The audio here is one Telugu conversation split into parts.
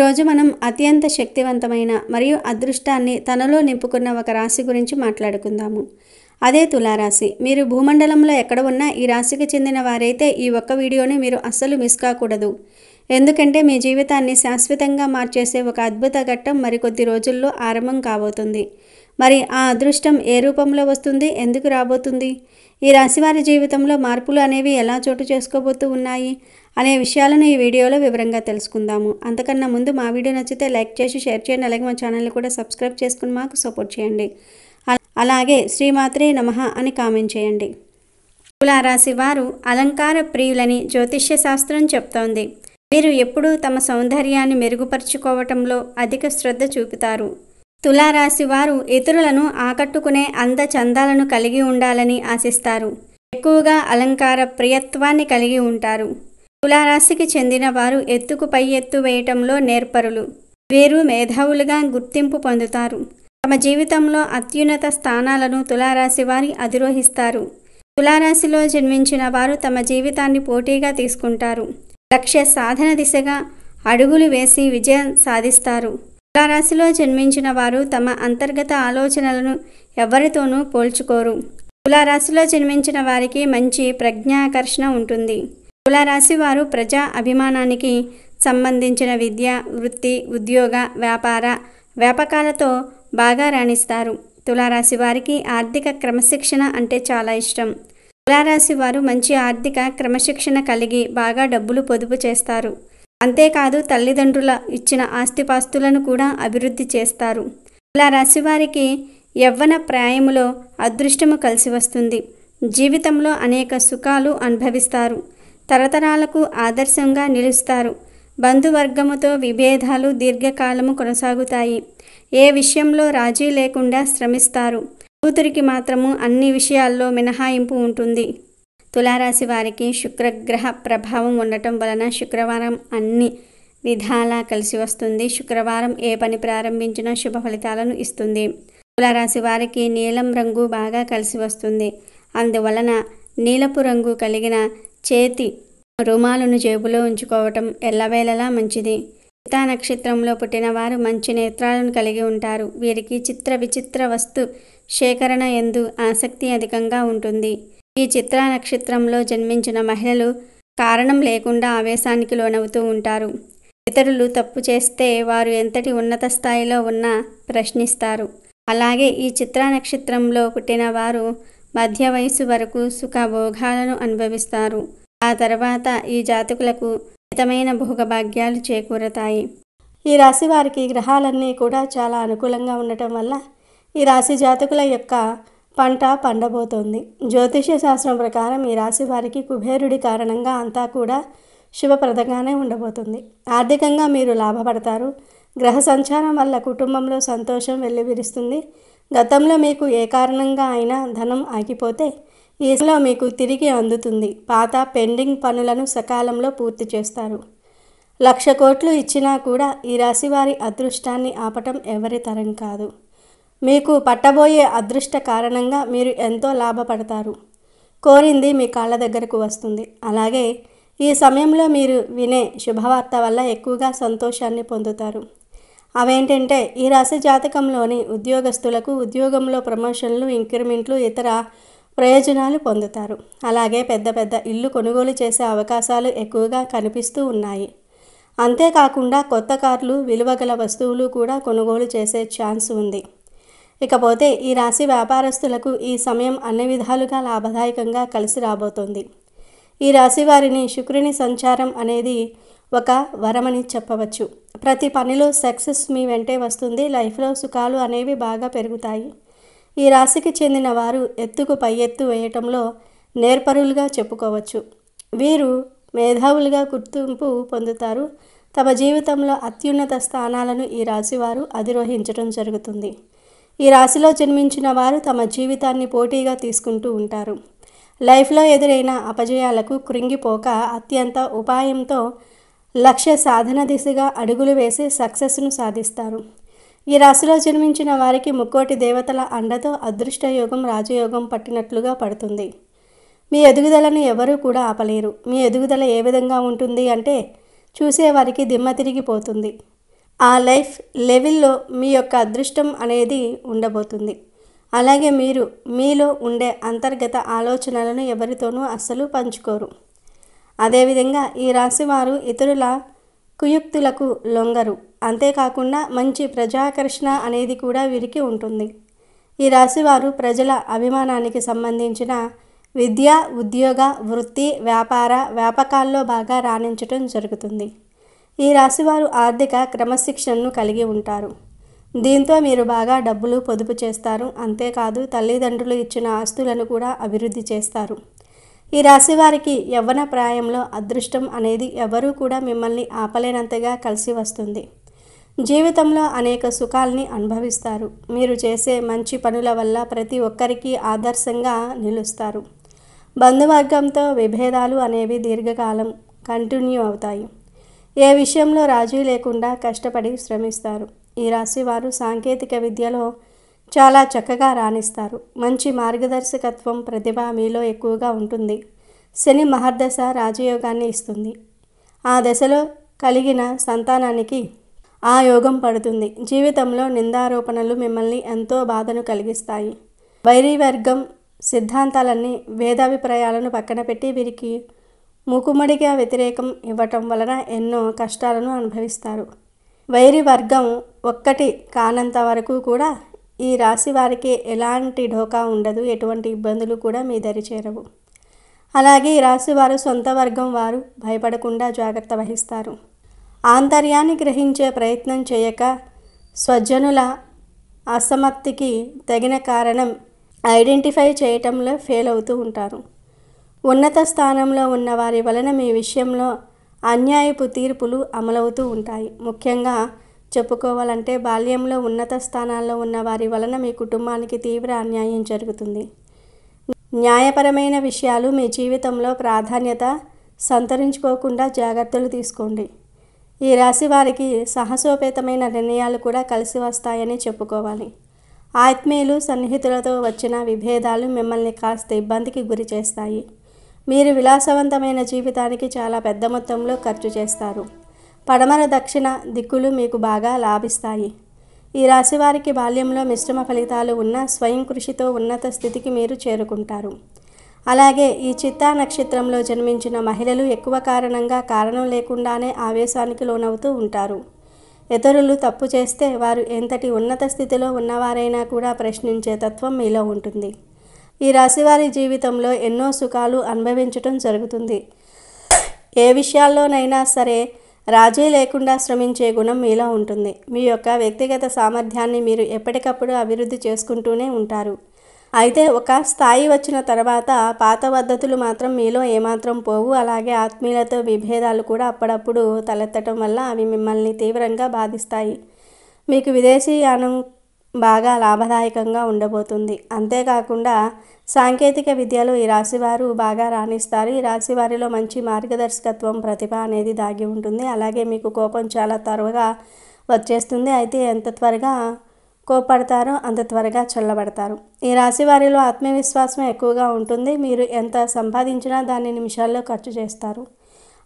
ఈరోజు మనం అత్యంత శక్తివంతమైన మరియు అదృష్టాన్ని తనలో నింపుకున్న ఒక రాశి గురించి మాట్లాడుకుందాము. అదే తులారాశి. మీరు భూమండలంలో ఎక్కడ ఉన్నా ఈ రాశికి చెందిన వారైతే ఈ ఒక్క వీడియోని మీరు అస్సలు మిస్ కాకూడదు. ఎందుకంటే మీ జీవితాన్ని శాశ్వతంగా మార్చేసే ఒక అద్భుత ఘట్టం మరికొద్ది రోజుల్లో ఆరంభం కాబోతుంది. మరి ఆ అదృష్టం ఏ రూపంలో వస్తుంది, ఎందుకు రాబోతుంది, ఈ రాశివారి జీవితంలో మార్పులు అనేవి ఎలా చోటు చేసుకోబోతూ ఉన్నాయి అనే విషయాలను ఈ వీడియోలో వివరంగా తెలుసుకుందాము. అంతకన్నా ముందు మా వీడియో నచ్చితే లైక్ చేసి షేర్ చేయండి. అలాగే మా ఛానల్ని కూడా సబ్స్క్రైబ్ చేసుకుని మాకు సపోర్ట్ చేయండి. అలాగే శ్రీమాత్రే నమః అని కామెంట్ చేయండి. తులారాశి వారు అలంకార ప్రియులని జ్యోతిష్య శాస్త్రం చెప్తోంది. వీరు ఎప్పుడూ తమ సౌందర్యాన్ని మెరుగుపరుచుకోవటంలో అధిక శ్రద్ధ చూపుతారు. తులారాశి వారు ఇతరులను ఆకట్టుకునే అందచందాలను కలిగి ఉండాలని ఆశిస్తారు. ఎక్కువగా అలంకార ప్రియత్వాన్ని కలిగి ఉంటారు. తులారాశికి చెందిన వారు ఎత్తుకు పై ఎత్తు వేయటంలో నేర్పరులు. వీరు మేధావులుగా గుర్తింపు పొందుతారు. తమ జీవితంలో అత్యున్నత స్థానాలను తులారాశి వారి అధిరోహిస్తారు. తులారాశిలో జన్మించిన వారు తమ జీవితాన్ని పోటీగా తీసుకుంటారు. లక్ష్య సాధన దిశగా అడుగులు వేసి విజయం సాధిస్తారు. తులారాశిలో జన్మించిన వారు తమ అంతర్గత ఆలోచనలను ఎవరితోనూ పోల్చుకోరు. తులారాశిలో జన్మించిన వారికి మంచి ప్రజ్ఞాకర్షణ ఉంటుంది. తులారాశి వారు ప్రజా అభిమానానికి సంబంధించిన విద్య, వృత్తి, ఉద్యోగ, వ్యాపకాలతో బాగా రాణిస్తారు. తులారాశి వారికి ఆర్థిక క్రమశిక్షణ అంటే చాలా ఇష్టం. తులారాశి వారు మంచి ఆర్థిక క్రమశిక్షణ కలిగి బాగా డబ్బులు పొదుపు చేస్తారు. అంతేకాదు తల్లిదండ్రుల ఇచ్చిన ఆస్తిపాస్తులను కూడా అభివృద్ధి చేస్తారు. తులారాశి వారికి యవ్వన ప్రాయములో అదృష్టము కలిసి వస్తుంది. జీవితంలో అనేక సుఖాలు అనుభవిస్తారు. తరతరాలకు ఆదర్శంగా నిలుస్తారు. బంధువర్గముతో విభేదాలు దీర్ఘకాలము కొనసాగుతాయి. ఏ విషయంలో రాజీ లేకుండా శ్రమిస్తారు. కూతురికి మాత్రము అన్ని విషయాల్లో మినహాయింపు ఉంటుంది. తులారాశి వారికి శుక్రగ్రహ ప్రభావం ఉండటం వలన శుక్రవారం అన్ని విధాలా కలిసి వస్తుంది. శుక్రవారం ఏ పని ప్రారంభించినా శుభ ఫలితాలను ఇస్తుంది. తులారాశి వారికి నీలం రంగు బాగా కలిసి వస్తుంది. అందువలన నీలపు రంగు కలిగిన చేతి రుమాలను జేబులో ఉంచుకోవటం ఎల్లవేళలా మంచిది. చిత్తా నక్షత్రంలో పుట్టిన వారు మంచి నేత్రాలను కలిగి ఉంటారు. వీరికి చిత్ర విచిత్ర వస్తు సేకరణ యందు ఆసక్తి అధికంగా ఉంటుంది. ఈ చిత్రా నక్షత్రంలో జన్మించిన మహిళలు కారణం లేకుండా ఆవేశానికి లోనవుతూ ఉంటారు. ఇతరులు తప్పు చేస్తే వారు ఎంతటి ఉన్నత స్థాయిలో ఉన్నా ప్రశ్నిస్తారు. అలాగే ఈ చిత్రా నక్షత్రంలో పుట్టిన వారు మధ్య వయసు వరకు సుఖభోగాలను అనుభవిస్తారు. ఆ తర్వాత ఈ జాతకులకు మితమైన భోగభాగ్యాలు చేకూరతాయి. ఈ రాశి వారికి గ్రహాలన్నీ కూడా చాలా అనుకూలంగా ఉండటం వల్ల ఈ రాశి జాతకుల యొక్క పంట పండబోతోంది. జ్యోతిష్య శాస్త్రం ప్రకారం ఈ రాశి వారికి కుబేరుడి కారణంగా అంతా కూడా శుభప్రదంగానే ఉండబోతుంది. ఆర్థికంగా మీరు లాభపడతారు. గ్రహ సంచారం వల్ల కుటుంబంలో సంతోషం వెల్లివిరుస్తుంది. గతంలో మీకు ఏ కారణంగా అయినా ధనం ఆగిపోతే ఈలో మీకు తిరిగి అందుతుంది. పాత పెండింగ్ పనులను సకాలంలో పూర్తి చేస్తారు. 1,00,000 కోట్లు ఇచ్చినా కూడా ఈ రాశి వారి అదృష్టాన్ని ఆపటం ఎవరి తరం కాదు. మీకు పట్టబోయే అదృష్ట కారణంగా మీరు ఎంతో లాభపడతారు. కోరింది మీ కాళ్ళ దగ్గరకు వస్తుంది. అలాగే ఈ సమయంలో మీరు వినే శుభవార్త వల్ల ఎక్కువగా సంతోషాన్ని పొందుతారు. అవేంటంటే ఈ రాశి జాతకంలోని ఉద్యోగస్తులకు ఉద్యోగంలో ప్రమోషన్లు, ఇంక్రిమెంట్లు, ఇతర ప్రయోజనాలు పొందుతారు. అలాగే పెద్ద పెద్ద ఇల్లు కొనుగోలు చేసే అవకాశాలు ఎక్కువగా కనిపిస్తూ ఉన్నాయి. అంతేకాకుండా కొత్త కార్లు, విలువగల వస్తువులు కూడా కొనుగోలు చేసే ఛాన్స్ ఉంది. ఇకపోతే ఈ రాశి వ్యాపారస్తులకు ఈ సమయం అన్ని విధాలుగా లాభదాయకంగా కలిసి రాబోతోంది. ఈ రాశి వారిని శుక్రుని సంచారం అనేది ఒక వరమని చెప్పవచ్చు. ప్రతి పనిలో సక్సెస్ మీ వెంటే వస్తుంది. లైఫ్లో సుఖాలు అనేవి బాగా పెరుగుతాయి. ఈ రాశికి చెందిన వారు ఎత్తుకు పై ఎత్తు వేయటంలో నేర్పరులుగా చెప్పుకోవచ్చు. వీరు మేధావులుగా గుర్తింపు పొందుతారు. తమ జీవితంలో అత్యున్నత స్థానాలను ఈ రాశి వారు అధిరోహించడం జరుగుతుంది. ఈ రాశిలో జన్మించిన వారు తమ జీవితాన్ని పోటీగా తీసుకుంటూ ఉంటారు. లైఫ్లో ఎదురైన అపజయాలకు కృంగిపోక అత్యంత ఉపాయంతో లక్ష్య సాధన దిశగా అడుగులు వేసి సక్సెస్ను సాధిస్తారు. ఈ రాశిలో జన్మించిన వారికి ముక్కోటి దేవతల అండతో అదృష్టయోగం, రాజయోగం పట్టినట్లుగా పడుతుంది. మీ ఎదుగుదలను ఎవరూ కూడా ఆపలేరు. మీ ఎదుగుదల ఏ విధంగా ఉంటుంది అంటే చూసేవారికి దిమ్మ తిరిగిపోతుంది. ఆ లైఫ్ లెవెల్లో మీ యొక్క అదృష్టం అనేది ఉండబోతుంది. అలాగే మీరు మీలో ఉండే అంతర్గత ఆలోచనలను ఎవరితోనూ అస్సలు పంచుకోరు. అదేవిధంగా ఈ రాశివారు ఇతరుల కుయుక్తులకు లొంగరు. అంతేకాకుండా మంచి ప్రజాకర్షణ అనేది కూడా వీరికి ఉంటుంది. ఈ రాశివారు ప్రజల అభిమానానికి సంబంధించిన విద్య, ఉద్యోగ, వృత్తి, వ్యాపకాల్లో బాగా రాణించటం జరుగుతుంది. ఈ రాశివారు ఆర్థిక క్రమశిక్షణను కలిగి ఉంటారు. దీంతో మీరు బాగా డబ్బులు పొదుపు చేస్తారు. అంతేకాదు తల్లిదండ్రులు ఇచ్చిన ఆస్తులను కూడా అభివృద్ధి చేస్తారు. ఈ రాశివారికి యవ్వన ప్రాయంలో అదృష్టం అనేది ఎవరూ కూడా మిమ్మల్ని ఆపలేనంతగా కలిసి వస్తుంది. జీవితంలో అనేక సుఖాల్ని అనుభవిస్తారు. మీరు చేసే మంచి పనుల వల్ల ప్రతి ఒక్కరికి ఆదర్శంగా నిలుస్తారు. బంధువర్గంతో విభేదాలు అనేవి దీర్ఘకాలం కంటిన్యూ అవుతాయి. ఏ విషయంలో రాజీ లేకుండా కష్టపడి శ్రమిస్తారు. ఈ రాశివారు సాంకేతిక విద్యలో చాలా చక్కగా రాణిస్తారు. మంచి మార్గదర్శకత్వం, ప్రతిభ మీలో ఎక్కువగా ఉంటుంది. శని మహర్దశ రాజయోగాన్ని ఇస్తుంది. ఆ దశలో కలిగిన సంతానానికి ఆ యోగం పడుతుంది. జీవితంలో నిందారోపణలు మిమ్మల్ని ఎంతో బాధను కలిగిస్తాయి. వైరివర్గం సిద్ధాంతాలన్నీ, వేదాభిప్రాయాలను పక్కన పెట్టి వీరికి మూకుమ్మడిగా వ్యతిరేకం ఇవ్వటం వలన ఎన్నో కష్టాలను అనుభవిస్తారు. వైరి వర్గం ఒక్కటి కానంత వరకు కూడా ఈ రాశి వారికి ఎలాంటి ఢోకా ఉండదు. ఎటువంటి ఇబ్బందులు కూడా మీ దరి చేరవు. అలాగే ఈ రాశి వారు సొంత వర్గం వారు భయపడకుండా జాగ్రత్త వహిస్తారు. ఆంతర్యాన్ని గ్రహించే ప్రయత్నం చేయక స్వజనుల అసమర్థికి తగిన కారణం ఐడెంటిఫై చేయటంలో ఫెయిల్ అవుతూ ఉంటారు. ఉన్నత స్థానంలో ఉన్న వారి వలన మీ విషయంలో అన్యాయపు తీర్పులు అమలవుతూ ఉంటాయి. ముఖ్యంగా చెప్పుకోవాలంటే బాల్యంలో ఉన్నత స్థానాల్లో ఉన్న వారి వలన మీ కుటుంబానికి తీవ్ర అన్యాయం జరుగుతుంది. న్యాయపరమైన విషయాలు మీ జీవితంలో ప్రాధాన్యత సంతరించుకోకుండా జాగ్రత్తలు తీసుకోండి. ఈ రాశి వారికి సాహసోపేతమైన నిర్ణయాలు కూడా కలిసి వస్తాయని చెప్పుకోవాలి. ఆత్మీయులు, సన్నిహితులతో వచ్చిన విభేదాలు మిమ్మల్ని కాస్త ఇబ్బందికి గురి చేస్తాయి. మీరు విలాసవంతమైన జీవితానికి చాలా పెద్ద మొత్తంలో ఖర్చు చేస్తారు. పడమర, దక్షిణ దిక్కులు మీకు బాగా లాభిస్తాయి. ఈ రాశి వారికి బాల్యంలో మిశ్రమ ఫలితాలు ఉన్న స్వయం కృషితో ఉన్నత స్థితికి మీరు చేరుకుంటారు. అలాగే ఈ చిత్తా నక్షత్రంలో జన్మించిన మహిళలు ఎక్కువ కారణం లేకుండానే ఆవేశానికి లోనవుతూ ఉంటారు. ఇతరులు తప్పు చేస్తే వారు ఎంతటి ఉన్నత స్థితిలో ఉన్నవారైనా కూడా ప్రశ్నించే తత్వం మీలో ఉంటుంది. ఈ రాశివారి జీవితంలో ఎన్నో సుఖాలు అనుభవించటం జరుగుతుంది. ఏ విషయాల్లోనైనా సరే రాజీ లేకుండా శ్రమించే గుణం మీలో ఉంటుంది. మీ యొక్క వ్యక్తిగత సామర్థ్యాన్ని మీరు ఎప్పటికప్పుడు అభివృద్ధి చేసుకుంటూనే ఉంటారు. అయితే ఒక స్థాయి వచ్చిన తర్వాత పాత పద్ధతులు మాత్రం మీలో ఏమాత్రం పోవు. అలాగే ఆత్మీయులతో విభేదాలు కూడా అప్పుడప్పుడు తలెత్తటం వల్ల అవి మిమ్మల్ని తీవ్రంగా బాధిస్తాయి. మీకు విదేశీయానం బాగా లాభదాయకంగా ఉండబోతుంది. అంతేకాకుండా సాంకేతిక విద్యలో ఈ రాశివారు బాగా రాణిస్తారు. ఈ రాశివారిలో మంచి మార్గదర్శకత్వం, ప్రతిభ అనేది దాగి ఉంటుంది. అలాగే మీకు కోపం చాలా త్వరగా వచ్చేస్తుంది. అయితే ఎంత త్వరగా కోపడతారో అంత త్వరగా చల్లబడతారు. ఈ రాశి వారిలో ఆత్మవిశ్వాసం ఎక్కువగా ఉంటుంది. మీరు ఎంత సంపాదించినా దాన్ని నిమిషాల్లో ఖర్చు చేస్తారు.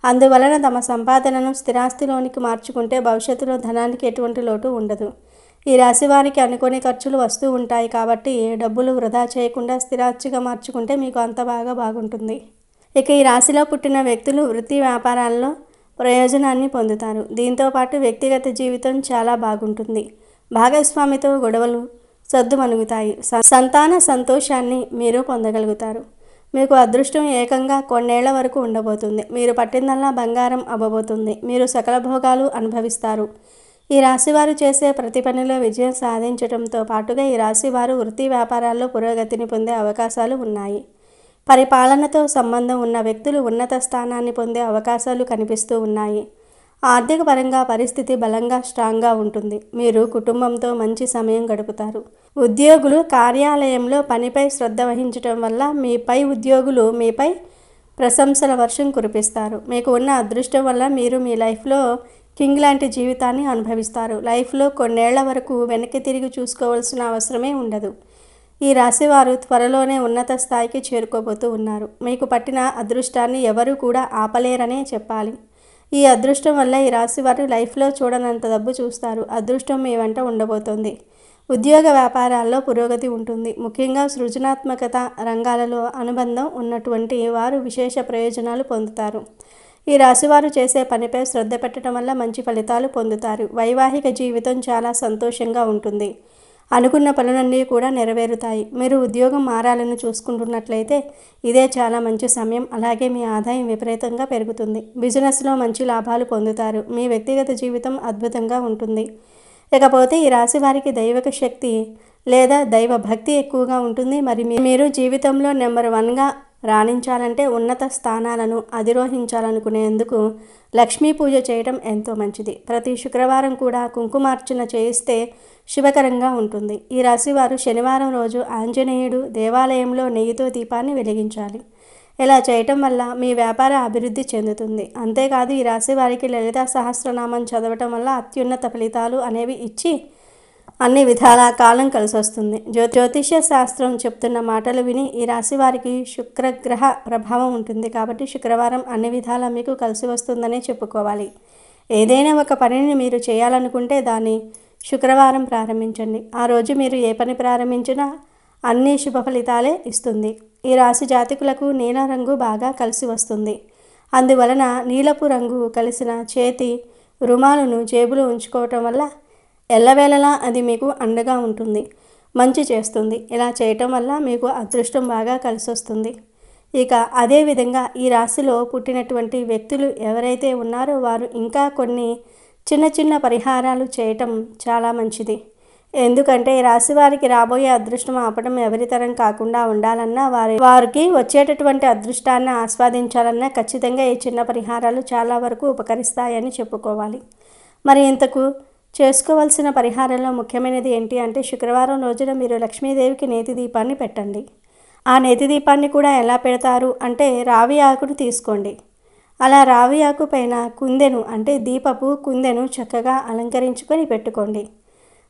అందువలన తమ సంపాదనను స్థిరాస్తిలోనికి మార్చుకుంటే భవిష్యత్తులో ధనానికి ఎటువంటి లోటు ఉండదు. ఈ రాశి వారికి అనుకోని ఖర్చులు వస్తూ ఉంటాయి కాబట్టి డబ్బులు వృధా చేయకుండా స్థిరాస్తిగా మార్చుకుంటే మీకు అంత బాగుంటుంది. ఇక ఈ రాశిలో పుట్టిన వ్యక్తులు వృత్తి వ్యాపారాల్లో ప్రయోజనాన్ని పొందుతారు. దీంతోపాటు వ్యక్తిగత జీవితం చాలా బాగుంటుంది. భాగస్వామితో గొడవలు సద్దుమణుగుతాయి. సంతాన సంతోషాన్ని మీరు పొందగలుగుతారు. మీకు అదృష్టం ఏకంగా కొన్నేళ్ల వరకు ఉండబోతుంది. మీరు పట్టిందల్లా బంగారం అవ్వబోతుంది. మీరు సకల భోగాలు అనుభవిస్తారు. ఈ రాశివారు చేసే ప్రతి పనిలో విజయం సాధించడంతో పాటుగా ఈ రాశివారు వృత్తి వ్యాపారాల్లో పురోగతిని పొందే అవకాశాలు ఉన్నాయి. పరిపాలనతో సంబంధం ఉన్న వ్యక్తులు ఉన్నత స్థానాన్ని పొందే అవకాశాలు కనిపిస్తూ ఉన్నాయి. ఆర్థిక పరంగా పరిస్థితి బలంగా స్ట్రాంగ్గా ఉంటుంది. మీరు కుటుంబంతో మంచి సమయం గడుపుతారు. ఉద్యోగులు కార్యాలయంలో పనిపై శ్రద్ధ వహించడం వల్ల మీపై ఉద్యోగులు మీపై ప్రశంసల వర్షం కురిపిస్తారు. మీకు ఉన్న అదృష్టం వల్ల మీరు మీ లైఫ్లో కింగ్ లాంటి జీవితాన్ని అనుభవిస్తారు. లైఫ్లో కొన్నేళ్ల వరకు వెనక్కి తిరిగి చూసుకోవాల్సిన అవసరమే ఉండదు. ఈ రాశివారు త్వరలోనే ఉన్నత స్థాయికి చేరుకోబోతూ ఉన్నారు. మీకు పట్టిన అదృష్టాన్ని ఎవరు కూడా ఆపలేరనే చెప్పాలి. ఈ అదృష్టం వల్ల ఈ రాశి వారు లైఫ్లో చూడనంత డబ్బు చూస్తారు. అదృష్టం మీ వెంట ఉండబోతోంది. ఉద్యోగ వ్యాపారాల్లో పురోగతి ఉంటుంది. ముఖ్యంగా సృజనాత్మకత రంగాలలో అనుబంధం ఉన్నటువంటి వారు విశేష ప్రయోజనాలు పొందుతారు. ఈ రాశివారు చేసే పనిపై శ్రద్ధ పెట్టడం వల్ల మంచి ఫలితాలు పొందుతారు. వైవాహిక జీవితం చాలా సంతోషంగా ఉంటుంది. అనుకున్న పనులన్నీ కూడా నెరవేరుతాయి. మీరు ఉద్యోగం మారాలని చూసుకుంటున్నట్లయితే ఇదే చాలా మంచి సమయం. అలాగే మీ ఆదాయం విపరీతంగా పెరుగుతుంది. బిజినెస్లో మంచి లాభాలు పొందుతారు. మీ వ్యక్తిగత జీవితం అద్భుతంగా ఉంటుంది. ఇకపోతే ఈ రాశి వారికి దైవిక శక్తి లేదా దైవ భక్తి ఎక్కువగా ఉంటుంది. మరి మీరు జీవితంలో నెంబర్ 1గా రాణించాలంటే ఉన్నత స్థానాలను అధిరోహించాలనుకునేందుకు లక్ష్మీ పూజ చేయడం ఎంతో మంచిది. ప్రతి శుక్రవారం కూడా కుంకుమార్చన చేయిస్తే శుభకరంగా ఉంటుంది. ఈ రాశివారు శనివారం రోజు ఆంజనేయుడు దేవాలయంలో నెయ్యితో దీపాన్ని వెలిగించాలి. ఇలా చేయటం వల్ల మీ వ్యాపార అభివృద్ధి చెందుతుంది. అంతేకాదు ఈ రాశి వారికి లలితా సహస్రనామం చదవటం వల్ల అత్యున్నత ఫలితాలు అనేవి ఇచ్చి అన్ని విధాల కాలం కలిసి వస్తుంది. జ్యోతిష్య శాస్త్రం చెప్తున్న మాటలు విని ఈ రాశి వారికి శుక్రగ్రహ ప్రభావం ఉంటుంది. కాబట్టి శుక్రవారం అన్ని విధాలా మీకు కలిసి వస్తుందనే చెప్పుకోవాలి. ఏదైనా ఒక పనిని మీరు చేయాలనుకుంటే దాన్ని శుక్రవారం ప్రారంభించండి. ఆ రోజు మీరు ఏ పని ప్రారంభించినా అన్ని శుభ ఫలితాలే ఇస్తుంది. ఈ రాశి జాతకులకు నీలం రంగు బాగా కలిసి వస్తుంది. అందువలన నీలపు రంగు కలిసిన చేతి రుమాలను జేబులో ఉంచుకోవటం వల్ల ఎల్లవేళలా అది మీకు అండగా ఉంటుంది, మంచి చేస్తుంది. ఇలా చేయటం వల్ల మీకు అదృష్టం బాగా కలిసి వస్తుంది. ఇక అదేవిధంగా ఈ రాశిలో పుట్టినటువంటి వ్యక్తులు ఎవరైతే ఉన్నారో వారు ఇంకా కొన్ని చిన్న చిన్న పరిహారాలు చేయటం చాలా మంచిది. ఎందుకంటే ఈ రాశి వారికి రాబోయే అదృష్టం ఆపడం ఎవరితరం కాకుండా ఉండాలన్నా వారికి వచ్చేటటువంటి అదృష్టాన్ని ఆస్వాదించాలన్నా ఖచ్చితంగా ఈ చిన్న పరిహారాలు చాలా వరకు ఉపకరిస్తాయని చెప్పుకోవాలి. మరి ఇంతకు చేసుకోవాల్సిన పరిహారంలో ముఖ్యమైనది ఏంటి అంటే శుక్రవారం రోజున మీరు లక్ష్మీదేవికి నేతి దీపాన్ని పెట్టండి. ఆ నేతి దీపాన్ని కూడా ఎలా పెడతారు అంటే రావి ఆకును తీసుకోండి. అలా రావి ఆకు పైన కుందెను అంటే దీపపు కుందెను చక్కగా అలంకరించుకొని పెట్టుకోండి.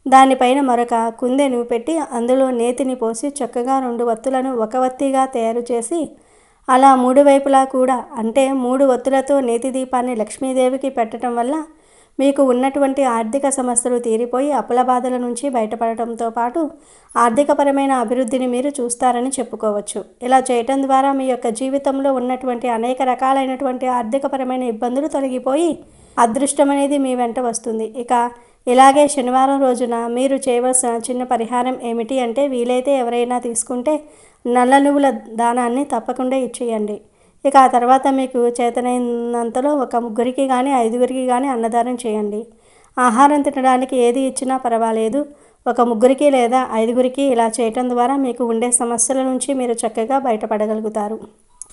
దానిపైన మరొక కుందెను పెట్టి అందులో నేతిని పోసి చక్కగా 2 వత్తులను ఒక వత్తిగా తయారు చేసి అలా 3 వైపులా కూడా అంటే 3 వత్తులతో నేతి దీపాన్ని లక్ష్మీదేవికి పెట్టడం వల్ల మీకు ఉన్నటువంటి ఆర్థిక సమస్యలు తీరిపోయి అప్పుల బాధల నుంచి బయటపడటంతో పాటు ఆర్థికపరమైన అభివృద్ధిని మీరు చూస్తారని చెప్పుకోవచ్చు. ఇలా చేయటం ద్వారా మీ యొక్క జీవితంలో ఉన్నటువంటి అనేక రకాలైనటువంటి ఆర్థికపరమైన ఇబ్బందులు తొలగిపోయి అదృష్టం అనేది మీ వెంట వస్తుంది. ఇక ఇలాగే శనివారం రోజున మీరు చేయవలసిన చిన్న పరిహారం ఏమిటి అంటే వీలైతే ఎవరైనా తీసుకుంటే నల్ల నువ్వుల దానాన్ని తప్పకుండా ఇచ్చేయండి. ఇక ఆ తర్వాత మీకు చేతనైనంతలో ఒక 3కి కానీ 5గురికి కానీ అన్నదానం చేయండి. ఆహారం తినడానికి ఏది ఇచ్చినా పర్వాలేదు. ఒక 3కి లేదా 5గురికి ఇలా చేయటం ద్వారా మీకు ఉండే సమస్యల నుంచి మీరు చక్కగా బయటపడగలుగుతారు.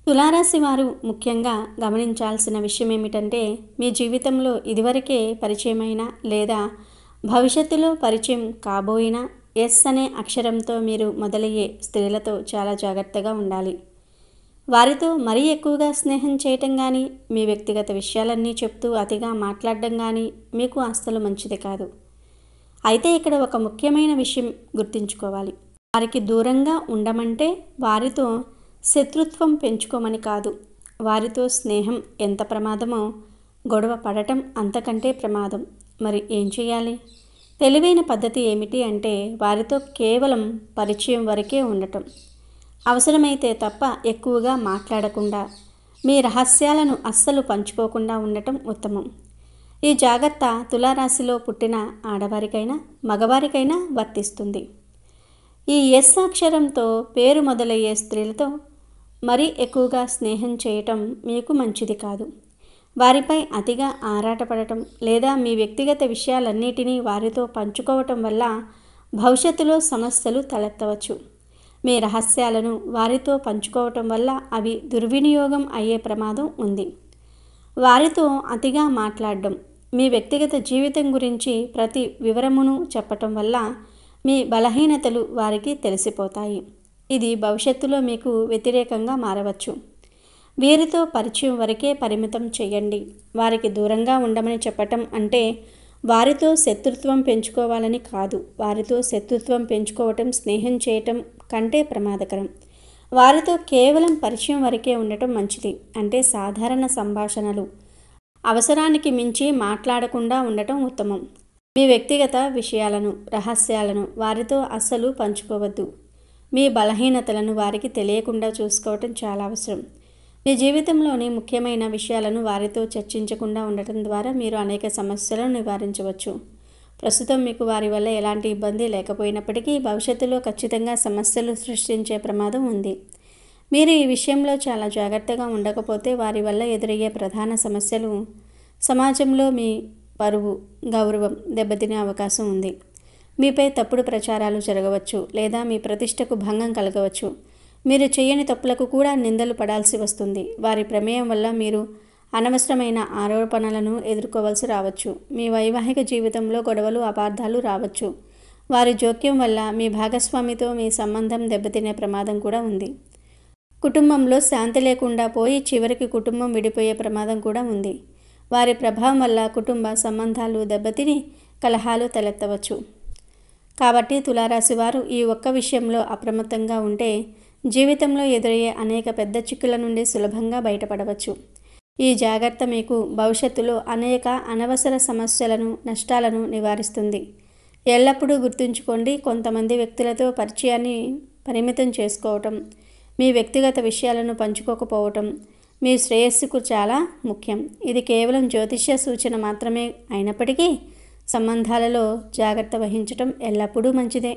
తులారాశి వారు ముఖ్యంగా గమనించాల్సిన విషయం ఏమిటంటే మీ జీవితంలో ఇదివరకే పరిచయమైన లేదా భవిష్యత్తులో పరిచయం కాబోయిన ఎస్ అనే అక్షరంతో మీరు మొదలయ్యే స్త్రీలతో చాలా జాగ్రత్తగా ఉండాలి. వారితో మరీ ఎక్కువగా స్నేహం చేయటం కానీ మీ వ్యక్తిగత విషయాలన్నీ చెప్తూ అతిగా మాట్లాడడం కానీ మీకు అస్సలు మంచిది కాదు. అయితే ఇక్కడ ఒక ముఖ్యమైన విషయం గుర్తుంచుకోవాలి. వారికి దూరంగా ఉండమంటే వారితో శత్రుత్వం పెంచుకోమని కాదు. వారితో స్నేహం ఎంత ప్రమాదమో గొడవ పడటం అంతకంటే ప్రమాదం. మరి ఏం చేయాలి? తెలివైన పద్ధతి ఏమిటి అంటే వారితో కేవలం పరిచయం వరకే ఉండటం. అవసరమైతే తప్ప ఎక్కువగా మాట్లాడకుండా మీ రహస్యాలను అస్సలు పంచుకోకుండా ఉండటం ఉత్తమం. ఈ జాగ్రత్త తులారాశిలో పుట్టిన ఆడవారికైనా మగవారికైనా వర్తిస్తుంది. ఈ ఎస్ అక్షరంతో పేరు మొదలయ్యే స్త్రీలతో మరీ ఎక్కువగా స్నేహం చేయటం మీకు మంచిది కాదు. వారిపై అతిగా ఆరాటపడటం లేదా మీ వ్యక్తిగత విషయాలన్నిటినీ వారితో పంచుకోవటం వల్ల భవిష్యత్తులో సమస్యలు తలెత్తవచ్చు. మీ రహస్యాలను వారితో పంచుకోవటం వల్ల అవి దుర్వినియోగం అయ్యే ప్రమాదం ఉంది. వారితో అతిగా మాట్లాడడం, మీ వ్యక్తిగత జీవితం గురించి ప్రతి వివరమును చెప్పటం వల్ల మీ బలహీనతలు వారికి తెలిసిపోతాయి. ఇది భవిష్యత్తులో మీకు వ్యతిరేకంగా మారవచ్చు. వీరితో పరిచయం వరకే పరిమితం చేయండి. వారికి దూరంగా ఉండమని చెప్పటం అంటే వారితో శత్రుత్వం పెంచుకోవాలని కాదు. వారితో శత్రుత్వం పెంచుకోవటం స్నేహం చేయటం కంటే ప్రమాదకరం. వారితో కేవలం పరిచయం వరకే ఉండటం మంచిది. అంటే సాధారణ సంభాషణలు, అవసరానికి మించి మాట్లాడకుండా ఉండటం ఉత్తమం. మీ వ్యక్తిగత విషయాలను, రహస్యాలను వారితో అస్సలు పంచుకోవద్దు. మీ బలహీనతలను వారికి తెలియకుండా చూసుకోవటం చాలా అవసరం. మీ జీవితంలోని ముఖ్యమైన విషయాలను వారితో చర్చించకుండా ఉండటం ద్వారా మీరు అనేక సమస్యలను నివారించవచ్చు. ప్రస్తుతం మీకు వారి వల్ల ఎలాంటి ఇబ్బంది లేకపోయినప్పటికీ భవిష్యత్తులో ఖచ్చితంగా సమస్యలు సృష్టించే ప్రమాదం ఉంది. మీరు ఈ విషయంలో చాలా జాగ్రత్తగా ఉండకపోతే వారి వల్ల ఎదురయ్యే ప్రధాన సమస్యలు సమాజంలో మీ పరువు, గౌరవం దెబ్బతినే అవకాశం ఉంది. మీపై తప్పుడు ప్రచారాలు జరగవచ్చు లేదా మీ ప్రతిష్టకు భంగం కలగవచ్చు. మీరు చేయని తప్పులకు కూడా నిందలు పడాల్సి వస్తుంది. వారి ప్రమేయం వల్ల మీరు అనవసరమైన ఆరోపణలను ఎదుర్కోవాల్సి రావచ్చు. మీ వైవాహిక జీవితంలో గొడవలు, అపార్థాలు రావచ్చు. వారి జోక్యం వల్ల మీ భాగస్వామితో మీ సంబంధం దెబ్బతినే ప్రమాదం కూడా ఉంది. కుటుంబంలో శాంతి లేకుండా పోయి చివరికి కుటుంబం విడిపోయే ప్రమాదం కూడా ఉంది. వారి ప్రభావం వల్ల కుటుంబ సంబంధాలు దెబ్బతిని కలహాలు తలెత్తవచ్చు. కాబట్టి తులారాశి వారు ఈ ఒక్క విషయంలో అప్రమత్తంగా ఉంటే జీవితంలో ఎదురయ్యే అనేక పెద్ద చిక్కుల నుండి సులభంగా బయటపడవచ్చు. ఈ జాగ్రత్త మీకు భవిష్యత్తులో అనేక అనవసర సమస్యలను, నష్టాలను నివారిస్తుంది. ఎల్లప్పుడూ గుర్తుంచుకోండి, కొంతమంది వ్యక్తులతో పరిచయాన్ని పరిమితం చేసుకోవటం, మీ వ్యక్తిగత విషయాలను పంచుకోకపోవటం మీ శ్రేయస్సుకు చాలా ముఖ్యం. ఇది కేవలం జ్యోతిష్య సూచన మాత్రమే అయినప్పటికీ సంబంధాలలో జాగ్రత్త వహించటం ఎల్లప్పుడూ మంచిదే.